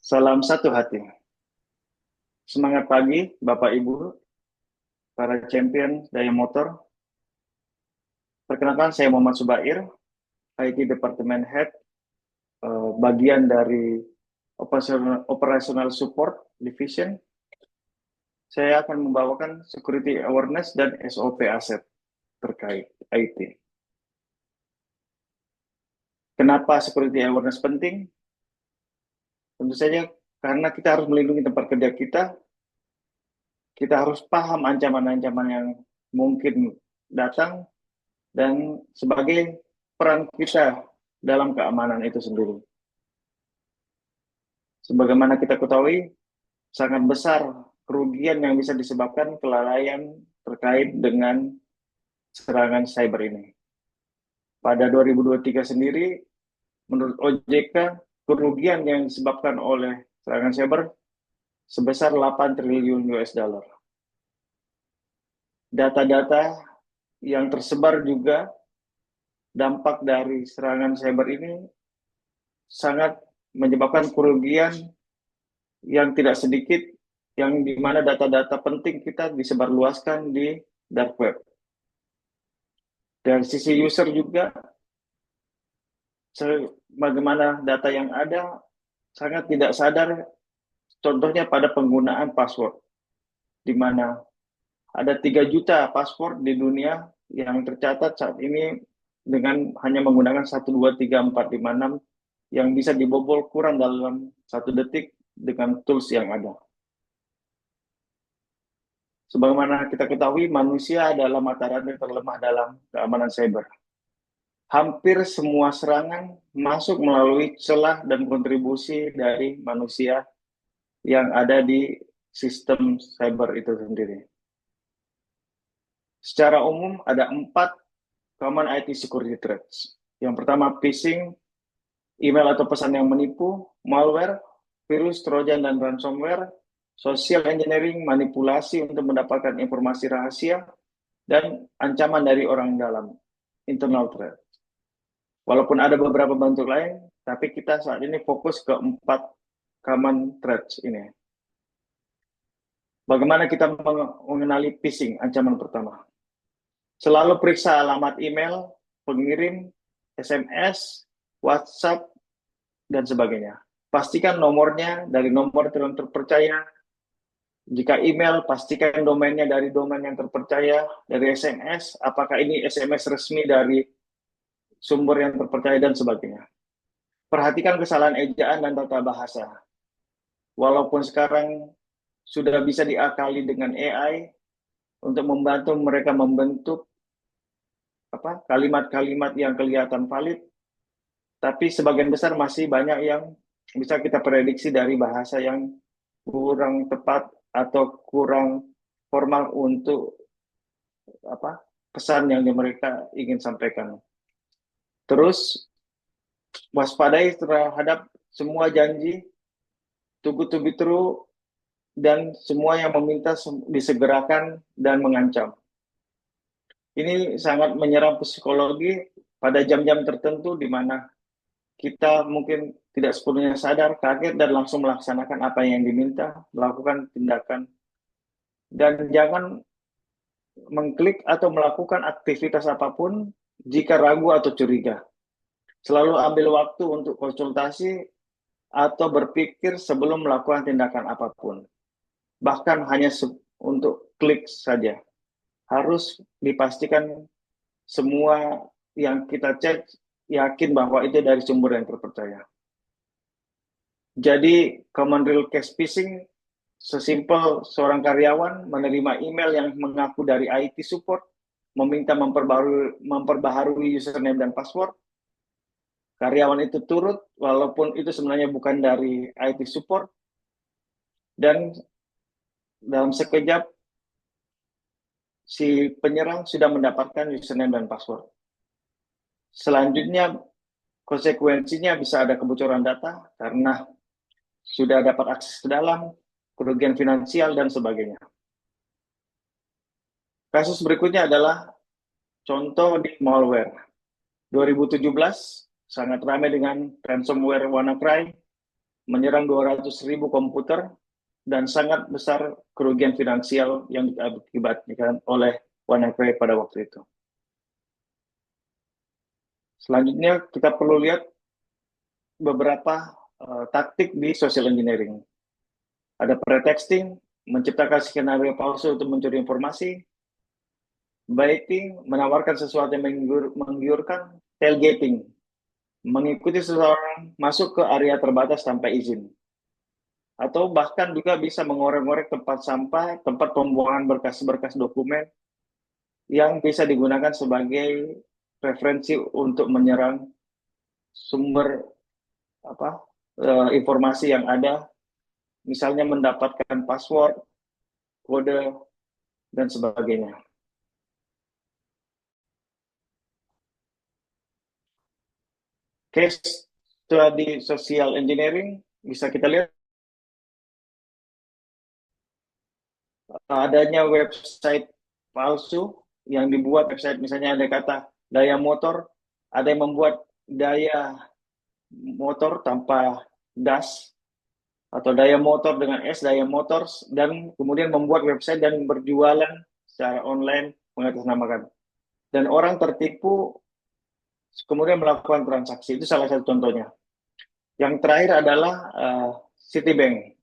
Salam satu hati. Semangat pagi, Bapak Ibu, para champion daya motor. Perkenalkan, saya Muhammad Subair, IT Department Head, bagian dari Operational Support Division. Saya akan membawakan Security Awareness dan SOP aset terkait IT. Kenapa Security Awareness penting? Tentu saja karena kita harus melindungi tempat kerja kita harus paham ancaman-ancaman yang mungkin datang, dan sebagai peran kita dalam keamanan itu sendiri. Sebagaimana kita ketahui, sangat besar kerugian yang bisa disebabkan kelalaian terkait dengan serangan cyber ini. Pada 2023 sendiri, menurut OJK, kerugian yang disebabkan oleh serangan cyber sebesar 8 triliun US dollar. Data-data yang tersebar juga dampak dari serangan cyber ini sangat menyebabkan kerugian yang tidak sedikit, yang dimana data-data penting kita disebarluaskan di dark web. Dari sisi user juga, bagaimana data yang ada sangat tidak sadar, contohnya pada penggunaan password, di mana ada 3 juta password di dunia yang tercatat saat ini dengan hanya menggunakan 1, 2, 3, 4, 5, 6 yang bisa dibobol kurang dalam 1 detik dengan tools yang ada. Sebagaimana kita ketahui, manusia adalah mata rantai terlemah dalam keamanan cyber. Hampir semua serangan masuk melalui celah dan kontribusi dari manusia yang ada di sistem cyber itu sendiri. Secara umum ada 4 common IT security threats. Yang pertama, phishing, email atau pesan yang menipu, malware, virus, trojan, dan ransomware, social engineering, manipulasi untuk mendapatkan informasi rahasia, dan ancaman dari orang dalam, internal threat. Walaupun ada beberapa bentuk lain, tapi kita saat ini fokus ke 4 common threats ini. Bagaimana kita mengenali phishing, ancaman pertama? Selalu periksa alamat email, pengirim, SMS, WhatsApp, dan sebagainya. Pastikan nomornya dari nomor yang terpercaya. Jika email, pastikan domainnya dari domain yang terpercaya. Dari SMS, apakah ini SMS resmi dari sumber yang terpercaya, dan sebagainya. Perhatikan kesalahan ejaan dan tata bahasa. Walaupun sekarang sudah bisa diakali dengan AI untuk membantu mereka membentuk kalimat-kalimat yang kelihatan valid, tapi sebagian besar masih banyak yang bisa kita prediksi dari bahasa yang kurang tepat atau kurang formal untuk pesan yang mereka ingin sampaikan. Terus waspadai terhadap semua janji, too good to be true, dan semua yang meminta disegerakan dan mengancam. Ini sangat menyerang psikologi pada jam-jam tertentu di mana kita mungkin tidak sepenuhnya sadar, kaget, dan langsung melaksanakan apa yang diminta, melakukan tindakan. Dan jangan mengklik atau melakukan aktivitas apapun jika ragu atau curiga. Selalu ambil waktu untuk konsultasi atau berpikir sebelum melakukan tindakan apapun. Bahkan hanya untuk klik saja. Harus dipastikan semua yang kita cek yakin bahwa itu dari sumber yang terpercaya. Jadi, common real case phishing sesimpel seorang karyawan menerima email yang mengaku dari IT support, meminta memperbaharui username dan password. Karyawan itu turut, walaupun itu sebenarnya bukan dari IT support, dan dalam sekejap si penyerang sudah mendapatkan username dan password. Selanjutnya, konsekuensinya bisa ada kebocoran data karena sudah dapat akses ke dalam, kerugian finansial, dan sebagainya. Kasus berikutnya adalah contoh di malware. 2017 sangat ramai dengan ransomware WannaCry, menyerang 200.000 komputer, dan sangat besar kerugian finansial yang diakibatkan oleh WannaCry pada waktu itu. Selanjutnya kita perlu lihat beberapa taktik di social engineering. Ada pretexting, menciptakan skenario palsu untuk mencuri informasi; baiting, menawarkan sesuatu yang menggiurkan; tailgating, mengikuti seseorang masuk ke area terbatas tanpa izin; atau bahkan juga bisa mengorek-ngorek tempat sampah, tempat pembuangan berkas-berkas dokumen yang bisa digunakan sebagai referensi untuk menyerang sumber informasi yang ada, misalnya mendapatkan password, kode, dan sebagainya. Case study social engineering bisa kita lihat adanya website palsu yang dibuat. Website misalnya ada kata daya motor, ada yang membuat daya motor tanpa das, atau daya motor dengan S, daya motors, dan kemudian membuat website dan berjualan secara online mengatasnamakan. Dan orang tertipu kemudian melakukan transaksi. Itu salah satu contohnya. Yang terakhir adalah Citibank,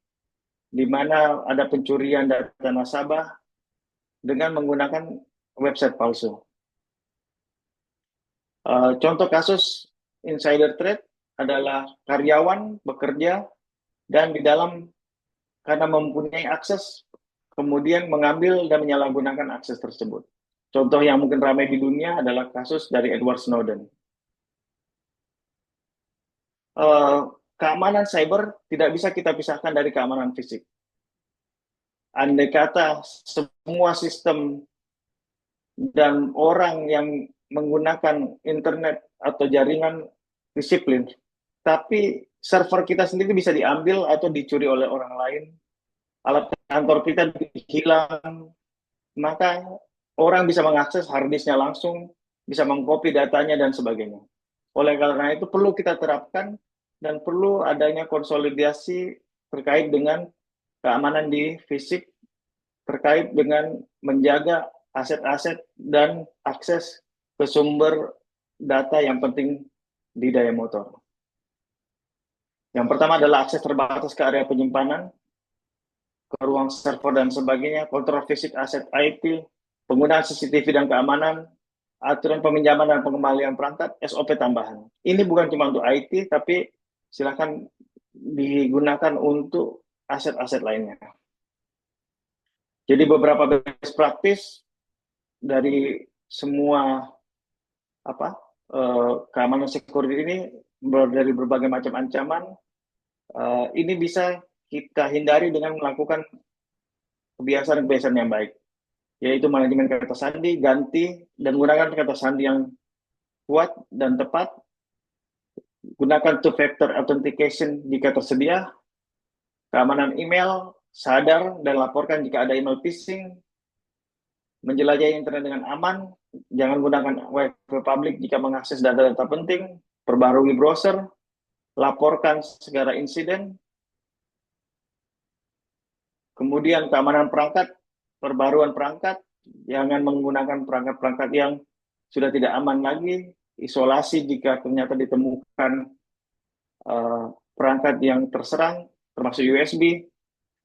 di mana ada pencurian data nasabah dengan menggunakan website palsu. Contoh kasus insider trade adalah karyawan bekerja dan di dalam karena mempunyai akses kemudian mengambil dan menyalahgunakan akses tersebut. Contoh yang mungkin ramai di dunia adalah kasus dari Edward Snowden. Keamanan cyber tidak bisa kita pisahkan dari keamanan fisik. Andai kata semua sistem dan orang yang menggunakan internet atau jaringan disiplin, tapi server kita sendiri bisa diambil atau dicuri oleh orang lain, alat kantor kita hilang, maka orang bisa mengakses harddisknya langsung, bisa mengcopy datanya, dan sebagainya. Oleh karena itu perlu kita terapkan dan perlu adanya konsolidasi terkait dengan keamanan di fisik, terkait dengan menjaga aset-aset dan akses ke sumber data yang penting di daya motor. Yang pertama adalah akses terbatas ke area penyimpanan, ke ruang server dan sebagainya, kontrol fisik aset IT, penggunaan CCTV dan keamanan, aturan peminjaman dan pengembalian perangkat, SOP tambahan. Ini bukan cuma untuk IT, tapi silakan digunakan untuk aset-aset lainnya. Jadi beberapa best practice dari semua keamanan security ini dari berbagai macam ancaman, ini bisa kita hindari dengan melakukan kebiasaan-kebiasaan yang baik, yaitu manajemen kata sandi, ganti, dan gunakan kata sandi yang kuat dan tepat, gunakan two-factor authentication jika tersedia, keamanan email, sadar dan laporkan jika ada email phishing, menjelajahi internet dengan aman, jangan gunakan wifi publik jika mengakses data-data penting, perbarui browser, laporkan segala insiden, kemudian keamanan perangkat, perbaruan perangkat, jangan menggunakan perangkat-perangkat yang sudah tidak aman lagi, isolasi jika ternyata ditemukan perangkat yang terserang, termasuk USB,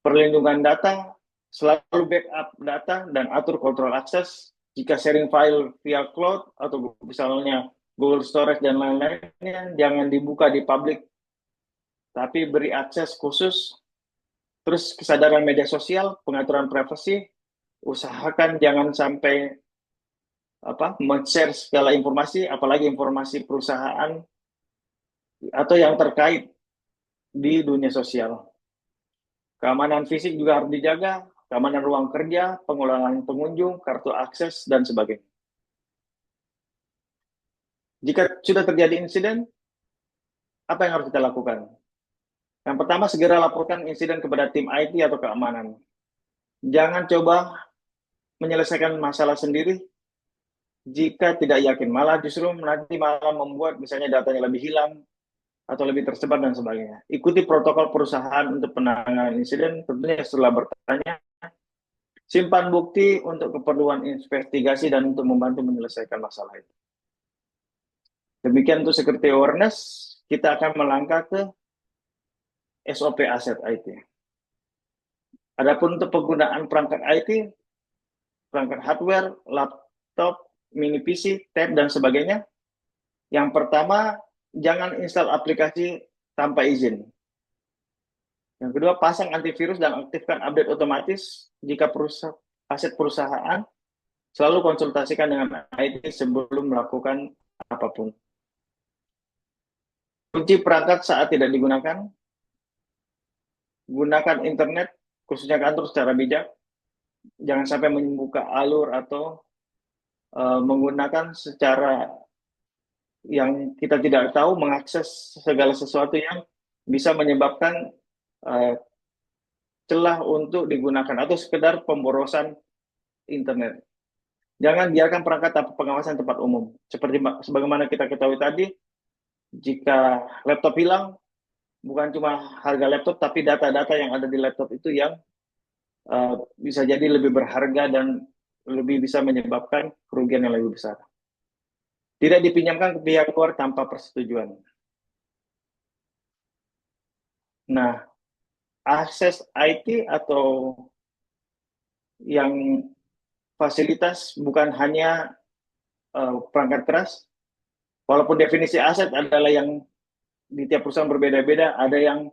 perlindungan data, selalu backup data, dan atur kontrol akses. Jika sharing file via cloud atau misalnya Google Storage dan lain-lainnya, jangan dibuka di publik, tapi beri akses khusus. Terus kesadaran media sosial, pengaturan privasi, usahakan jangan sampai men-share segala informasi, apalagi informasi perusahaan atau yang terkait di dunia sosial. Keamanan fisik juga harus dijaga, keamanan ruang kerja, pengelolaan pengunjung, kartu akses, dan sebagainya. Jika sudah terjadi insiden, apa yang harus kita lakukan? Yang pertama, segera laporkan insiden kepada tim IT atau keamanan. Jangan coba menyelesaikan masalah sendiri jika tidak yakin. Malah justru nanti malah membuat misalnya datanya lebih hilang, atau lebih tersebar dan sebagainya. Ikuti protokol perusahaan untuk penanganan insiden, tentunya setelah bertanya, simpan bukti untuk keperluan investigasi dan untuk membantu menyelesaikan masalah itu. Demikian untuk security awareness, kita akan melangkah ke SOP aset IT. Adapun untuk penggunaan perangkat IT, perangkat hardware, laptop, mini PC, tab, dan sebagainya, yang pertama, jangan install aplikasi tanpa izin. Yang kedua, pasang antivirus dan aktifkan update otomatis jika aset perusahaan. Selalu konsultasikan dengan IT sebelum melakukan apapun. Kunci perangkat saat tidak digunakan, gunakan internet, khususnya kantor secara bijak. Jangan sampai membuka alur atau menggunakan secara yang kita tidak tahu, mengakses segala sesuatu yang bisa menyebabkan celah untuk digunakan atau sekedar pemborosan internet. Jangan biarkan perangkat tanpa pengawasan tempat umum. Seperti sebagaimana kita ketahui tadi, jika laptop hilang, bukan cuma harga laptop, tapi data-data yang ada di laptop itu yang bisa jadi lebih berharga dan lebih bisa menyebabkan kerugian yang lebih besar. Tidak dipinjamkan ke pihak luar tanpa persetujuan. Nah, akses IT atau yang fasilitas bukan hanya perangkat keras, walaupun definisi aset adalah yang di tiap perusahaan berbeda-beda, ada yang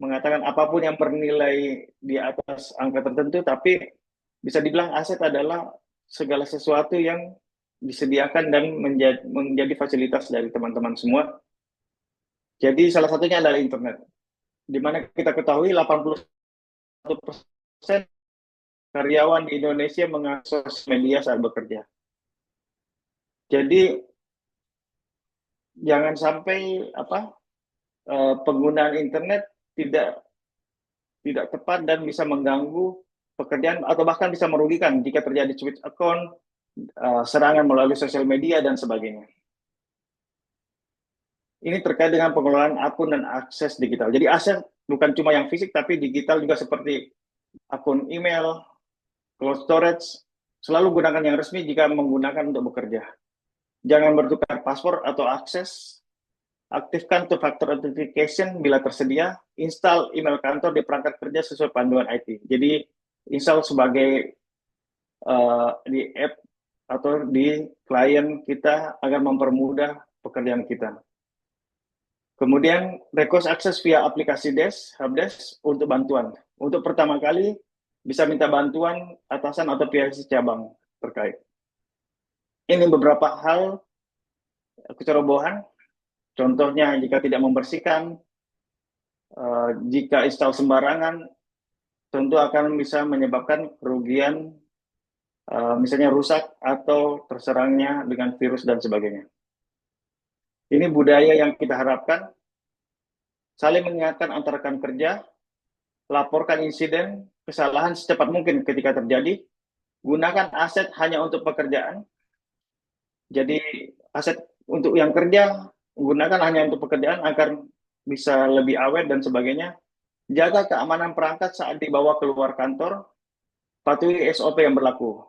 mengatakan apapun yang bernilai di atas angka tertentu, tapi bisa dibilang aset adalah segala sesuatu yang disediakan dan menjadi fasilitas dari teman-teman semua. Jadi salah satunya adalah internet, di mana kita ketahui 81% karyawan di Indonesia mengakses media saat bekerja. Jadi jangan sampai penggunaan internet tidak tepat dan bisa mengganggu pekerjaan atau bahkan bisa merugikan jika terjadi switch account, serangan melalui sosial media dan sebagainya. Ini terkait dengan pengelolaan akun dan akses digital. Jadi aset bukan cuma yang fisik, tapi digital juga seperti akun email, cloud storage. Selalu gunakan yang resmi jika menggunakan untuk bekerja. Jangan bertukar password atau akses. Aktifkan two-factor authentication bila tersedia. Install email kantor di perangkat kerja sesuai panduan IT. Jadi install sebagai di app atau di klien kita agar mempermudah pekerjaan kita. Kemudian request akses via aplikasi Helpdesk untuk bantuan. Untuk pertama kali bisa minta bantuan atasan atau pihak cabang terkait. Ini beberapa hal kecerobohan. Contohnya jika tidak membersihkan, jika install sembarangan, tentu akan bisa menyebabkan kerugian, misalnya rusak atau terserangnya dengan virus dan sebagainya. Ini budaya yang kita harapkan, saling mengingatkan antara rekan kerja, laporkan insiden, kesalahan secepat mungkin ketika terjadi, gunakan aset hanya untuk pekerjaan, jadi aset untuk yang kerja, gunakan hanya untuk pekerjaan agar bisa lebih awet dan sebagainya, jaga keamanan perangkat saat dibawa keluar kantor, patuhi SOP yang berlaku.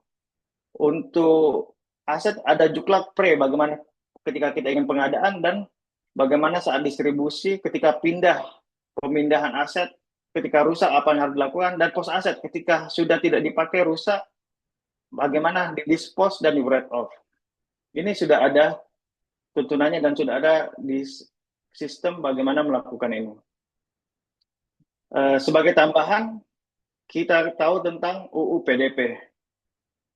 Untuk aset ada juklak pre, bagaimana ketika kita ingin pengadaan dan bagaimana saat distribusi, ketika pemindahan aset, ketika rusak apa yang harus dilakukan, dan post aset ketika sudah tidak dipakai rusak, bagaimana di-dispose dan di-write off. Ini sudah ada tuntunannya dan sudah ada di sistem bagaimana melakukan ini. Sebagai tambahan, kita tahu tentang UU PDP,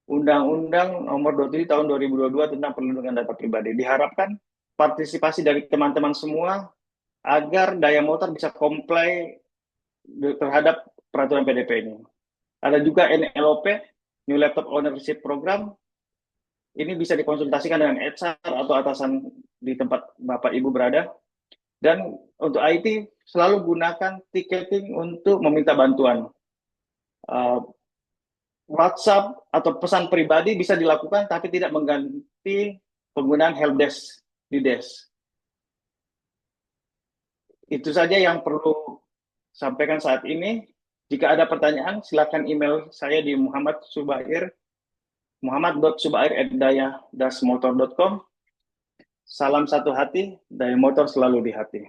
Undang-Undang Nomor 27 Tahun 2022 tentang Perlindungan Data Pribadi. Diharapkan partisipasi dari teman-teman semua agar daya motor bisa comply terhadap peraturan PDP ini. Ada juga NLOP, New Laptop Ownership Program. Ini bisa dikonsultasikan dengan HR atau atasan di tempat Bapak Ibu berada. Dan untuk IT, selalu gunakan ticketing untuk meminta bantuan. WhatsApp atau pesan pribadi bisa dilakukan, tapi tidak mengganti penggunaan helpdesk di desk. Itu saja yang perlu sampaikan saat ini. Jika ada pertanyaan, silakan email saya di Muhammad Subair, muhammad.subair@daya-motor.com. Salam satu hati, Daya Motor selalu di hati.